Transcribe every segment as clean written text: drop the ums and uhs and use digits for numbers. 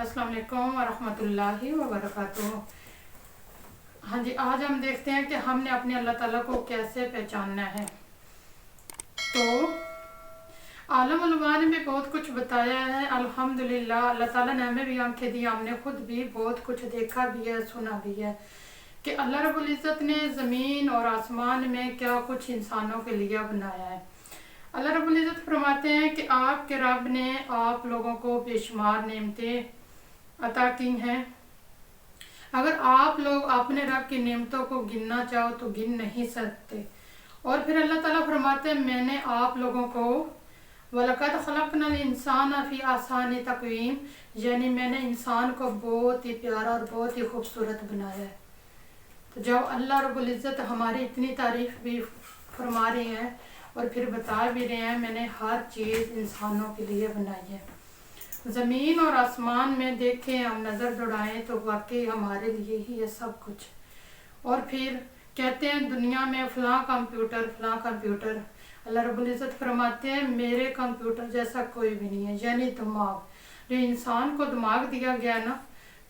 अस्सलाम वालेकुम वरहमतुल्लाहि वबरकातुहू। हाँ जी, आज हम देखते हैं कि हमने अपने अल्लाह ताला को कैसे पहचानना है। तो आलम उलमान में बहुत कुछ बताया है। अल्हम्दुलिल्लाह, अल्लाह ताला ने हमें भी आंखें दी, हमने खुद भी बहुत कुछ देखा भी है, सुना भी है कि अल्लाह रब्बुल इज़्ज़त ने ज़मीन और आसमान में क्या कुछ इंसानों के लिए बनाया है। अल्लाह रब्बुल इज़्ज़त फरमाते हैं कि आपके रब ने आप लोगों को बेशुमार नेमतें अता की हैं। अगर आप लोग अपने रब की नेमतों को गिनना चाहो तो गिन नहीं सकते। और फिर अल्लाह ताला फरमाते हैं, मैंने आप लोगों को वलक़द खलक़नल इंसान फ़ी अहसनि तक़वीम, यानी मैंने इंसान को बहुत ही प्यारा और बहुत ही खूबसूरत बनाया है। तो जब अल्लाह रब्बुल इज़्ज़त हमारी इतनी तारीफ़ भी फरमा रहे हैं और फिर बता भी रहे हैं, मैंने हर चीज़ इंसानों के लिए बनाई है। ज़मीन और आसमान में देखें, हम नज़र दौड़ाएं तो वाकई हमारे लिए ही है सब कुछ। और फिर कहते हैं दुनिया में फ़लाँ कंप्यूटर। अल्लाह रब्बुल इज़्ज़त फरमाते हैं, मेरे कंप्यूटर जैसा कोई भी नहीं है। यानी दिमाग, जो इंसान को दिमाग दिया गया ना,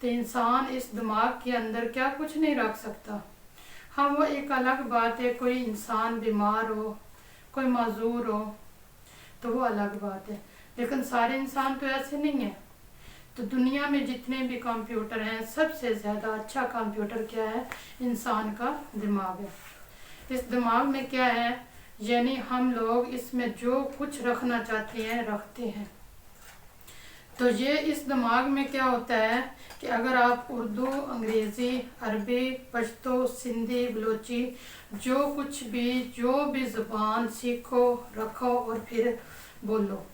तो इंसान इस दिमाग के अंदर क्या कुछ नहीं रख सकता। हाँ, वो एक अलग बात है, कोई इंसान बीमार हो, कोई माजूर हो तो वो अलग बात है, लेकिन सारे इंसान तो ऐसे नहीं है। तो दुनिया में जितने भी कंप्यूटर हैं, सबसे ज़्यादा अच्छा कंप्यूटर क्या है? इंसान का दिमाग है। इस दिमाग में क्या है, यानी हम लोग इसमें जो कुछ रखना चाहते हैं रखते हैं। तो ये इस दिमाग में क्या होता है कि अगर आप उर्दू, अंग्रेज़ी, अरबी, पश्तो, सिंधी, बलोची, जो भी ज़ुबान सीखो, रखो और फिर बोलो,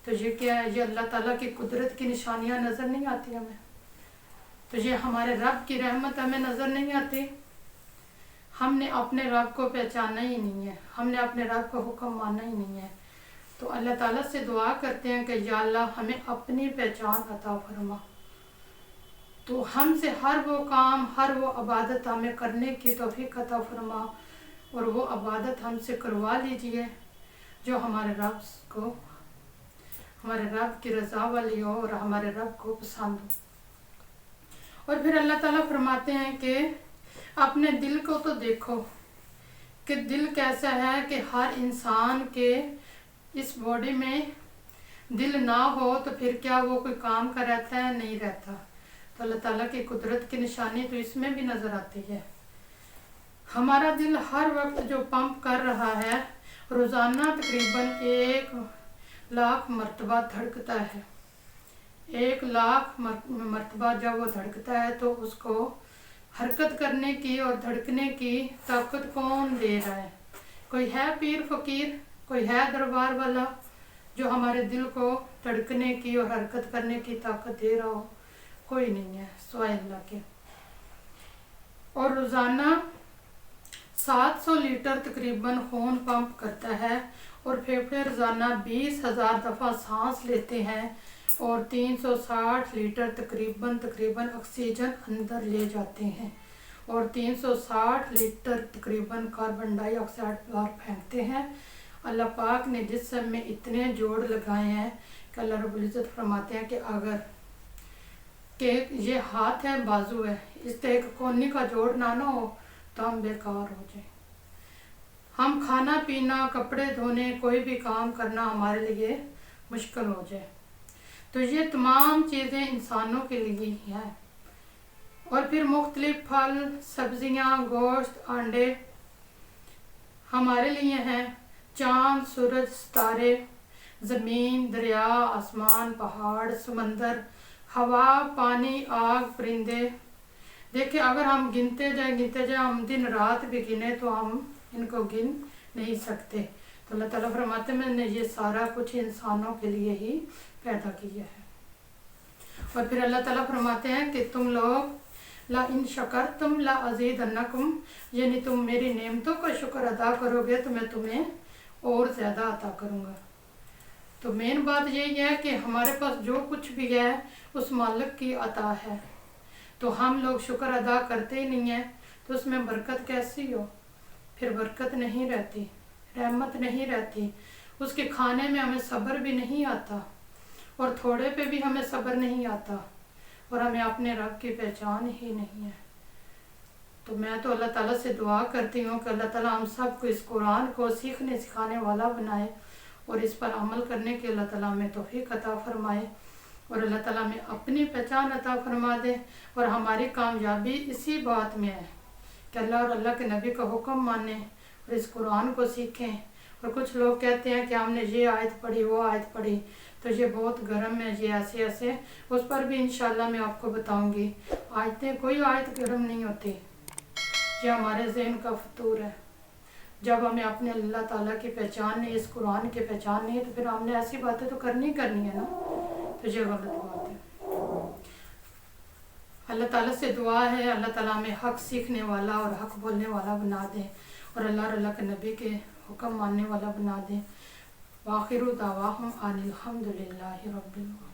तो ये क्या है? ये अल्लाह ताला की कुदरत की निशानियाँ नज़र नहीं आती हमें? तो ये हमारे रब की रहमत हमें नज़र नहीं आती? हमने अपने रब को पहचाना ही नहीं है, हमने अपने रब का हुक्म माना ही नहीं है। तो अल्लाह ताला से दुआ करते हैं कि या अल्लाह हमें अपनी पहचान अता फरमा। तो हमसे हर वो काम, हर वो इबादत हमें करने की तौफीक अता फरमा, और वो इबादत हमसे करवा लीजिए जो हमारे रब की रज़ा वाली हो और हमारे रब को पसंद हो। और फिर अल्लाह ताला फरमाते हैं कि अपने दिल को तो देखो कि दिल कैसा है, कि हर इंसान के इस बॉडी में दिल ना हो तो फिर क्या वो कोई काम का रहता है? नहीं रहता। तो अल्लाह ताला की कुदरत की निशानी तो इसमें भी नज़र आती है। हमारा दिल हर वक्त जो पंप कर रहा है, रोज़ाना तकरीबन 1,00,000 मरतबा धड़कता है। 1,00,000 मरतबा जब वो धड़कता है तो उसको हरकत करने की और धड़कने की ताकत कौन दे रहा है? कोई है पीर फकीर, कोई है दरबार वाला जो हमारे दिल को धड़कने की और हरकत करने की ताकत दे रहा हो? कोई नहीं है सिवाय अल्लाह के। और रोज़ाना 700 लीटर तकरीबन खून पंप करता है, और फेफड़े रोज़ाना 20,000 दफ़ा सांस लेते हैं, और 360 लीटर तकरीबन ऑक्सीजन अंदर ले जाते हैं, और 360 लीटर तकरीबन कार्बन डाइऑक्साइड बाहर फेंकते हैं। अल्लाह पाक ने जिस्म में इतने जोड़ लगाए हैं कि अल्लाह रब्बुल इज़्ज़त फरमाते हैं कि अगर कि ये हाथ है, बाजू है, इस एक कोनी का जोड़ ना हो तो हम बेकार हो जाए। हम खाना पीना, कपड़े धोने, कोई भी काम करना हमारे लिए मुश्किल हो जाए। तो ये तमाम चीज़ें इंसानों के लिए ही हैं। और फिर मुख्तलिफ फल, सब्जियां, गोश्त, अंडे हमारे लिए हैं। चाँद, सूरज, सितारे, ज़मीन, दरिया, आसमान, पहाड़, समंदर, हवा, पानी, आग, परिंदे। देखिए, अगर हम गिनते जाए, हम दिन रात भी गिने तो हम इनको गिन नहीं सकते। तो अल्लाह ताला फरमाते हैं, मैंने ये सारा कुछ इंसानों के लिए ही पैदा किया है। और फिर अल्लाह ताला फरमाते हैं कि तुम लोग ला इन शकरतुम ला अज़ीदन्नकुम, यानी तुम मेरी नेमतों का शुक्र अदा करोगे तो मैं तुम्हें और ज़्यादा अता करूँगा। तो मेन बात यही है कि हमारे पास जो कुछ भी है उस मालिक की अता है, तो हम लोग शुक्र अदा करते ही नहीं हैं, तो उसमें बरकत कैसी हो? फिर बरकत नहीं रहती, रहमत नहीं रहती। उसके खाने में हमें सब्र भी नहीं आता, और थोड़े पे भी हमें सब्र नहीं आता। اور ہمیں اپنے رب کی پہچان ہی نہیں ہے۔ تو میں تو اللہ تعالیٰ سے دعا کرتی ہوں کہ اللہ تعالیٰ ہم سب کو اس قرآن کو سیکھنے سکھانے والا بنائے، اور اس پر عمل کرنے کی اللہ تعالیٰ ہمیں توفیق عطا فرمائے، اور اللہ تعالیٰ ہمیں اپنی پہچان عطا فرما دے۔ اور ہماری کامیابی اسی بات میں ہے کہ اللہ اور اللہ کے نبی کا حکم مانیں اور اس قرآن کو سیکھیں۔ اور کچھ لوگ کہتے ہیں کہ ہم نے یہ آیت پڑھی، وہ آیت پڑھی، تو یہ بہت گرم ہے، یہ ایسے ایسے، اس پر بھی انشاءاللہ میں آپ کو بتاؤں گی۔ آیتیں، کوئی آیت گرم نہیں ہوتی، یہ ہمارے ذہن کا فطور ہے۔ جب ہمیں اپنے اللہ تعالیٰ کی پہچان نہیں، اس قرآن کی پہچان نہیں، تو پھر ہم نے ایسی باتیں تو کرنی ہے نا، تو یہ غلط بات ہے۔ اللہ تعالیٰ سے دعا ہے اللہ تعالیٰ ہمیں حق سیکھنے والا اور حق بولنے والا بنا دے، اور اللہ اور اللہ کے نبی کے حکم ماننے والا بنا دے۔ وآخر دعواہم ان الحمد للہ رب العالمین۔